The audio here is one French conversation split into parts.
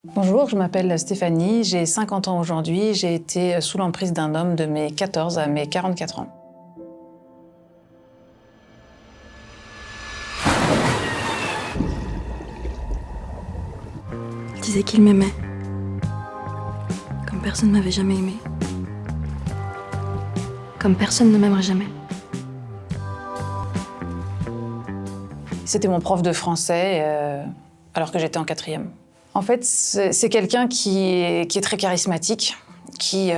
Bonjour, je m'appelle Stéphanie, j'ai 50 ans aujourd'hui, j'ai été sous l'emprise d'un homme de mes 14 à mes 44 ans. Il disait qu'il m'aimait, comme personne ne m'avait jamais aimé, comme personne ne m'aimerait jamais. C'était mon prof de français alors que j'étais en 4e. En fait, c'est quelqu'un qui est très charismatique, qui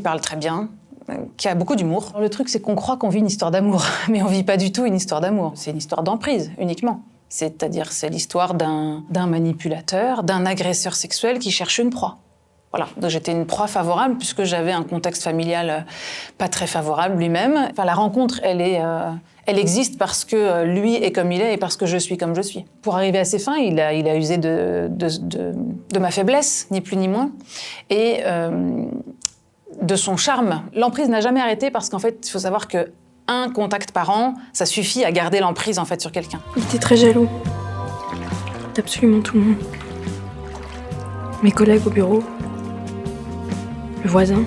parle très bien, qui a beaucoup d'humour. Le truc, c'est qu'on croit qu'on vit une histoire d'amour, mais on vit pas du tout une histoire d'amour. C'est une histoire d'emprise, uniquement. C'est-à-dire, c'est l'histoire d'un manipulateur, d'un agresseur sexuel qui cherche une proie. Voilà, donc j'étais une proie favorable puisque j'avais un contexte familial pas très favorable lui-même. Enfin, la rencontre, elle existe parce que lui est comme il est et parce que je suis comme je suis. Pour arriver à ses fins, il a usé de ma faiblesse, ni plus ni moins, et de son charme. L'emprise n'a jamais arrêté parce qu'en fait, il faut savoir que un contact par an, ça suffit à garder l'emprise en fait sur quelqu'un. Il était très jaloux d'absolument tout le monde. Mes collègues au bureau, le voisin,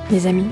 les amis.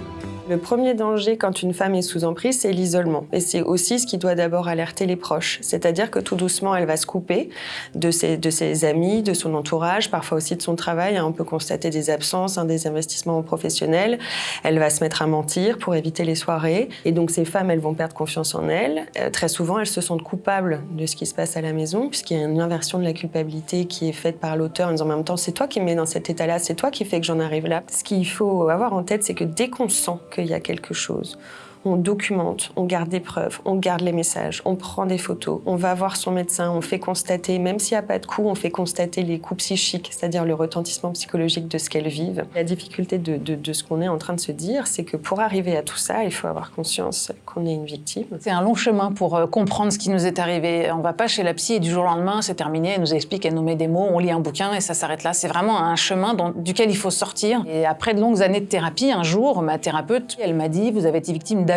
Le premier danger quand une femme est sous emprise, c'est l'isolement. Et c'est aussi ce qui doit d'abord alerter les proches. C'est-à-dire que tout doucement, elle va se couper de ses amis, de son entourage, parfois aussi de son travail. On peut constater des absences, des investissements professionnels. Elle va se mettre à mentir pour éviter les soirées. Et donc ces femmes, elles vont perdre confiance en elles. Très souvent, elles se sentent coupables de ce qui se passe à la maison, puisqu'il y a une inversion de la culpabilité qui est faite par l'auteur en disant en même temps, c'est toi qui me mets dans cet état-là, c'est toi qui fais que j'en arrive là. Ce qu'il faut avoir en tête, c'est que dès qu'on sent qu'il y a quelque chose, on documente, on garde des preuves, on garde les messages, on prend des photos, on va voir son médecin, on fait constater, même s'il n'y a pas de coup, on fait constater les coups psychiques, c'est-à-dire le retentissement psychologique de ce qu'elles vivent. La difficulté de ce qu'on est en train de se dire, c'est que pour arriver à tout ça, il faut avoir conscience qu'on est une victime. C'est un long chemin pour comprendre ce qui nous est arrivé. On ne va pas chez la psy et du jour au lendemain, c'est terminé, elle nous explique, elle nous met des mots, on lit un bouquin et ça s'arrête là. C'est vraiment un chemin duquel il faut sortir. Et après de longues années de thérapie, un jour, ma thérapeute, elle m'a dit « Vous avez été victime d'abus ».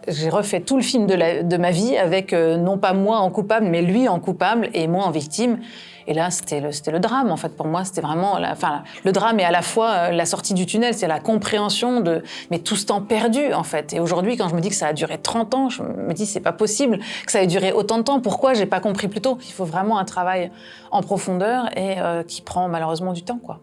J'ai refait tout le film de ma vie avec non pas moi en coupable, mais lui en coupable et moi en victime. Et là, c'était le drame, en fait. Pour moi, c'était vraiment le drame et à la fois la sortie du tunnel, c'est la compréhension mais tout ce temps perdu, en fait. Et aujourd'hui, quand je me dis que ça a duré 30 ans, je me dis c'est pas possible que ça ait duré autant de temps. Pourquoi j'ai pas compris plus tôt? Il faut vraiment un travail en profondeur et qui prend malheureusement du temps, quoi.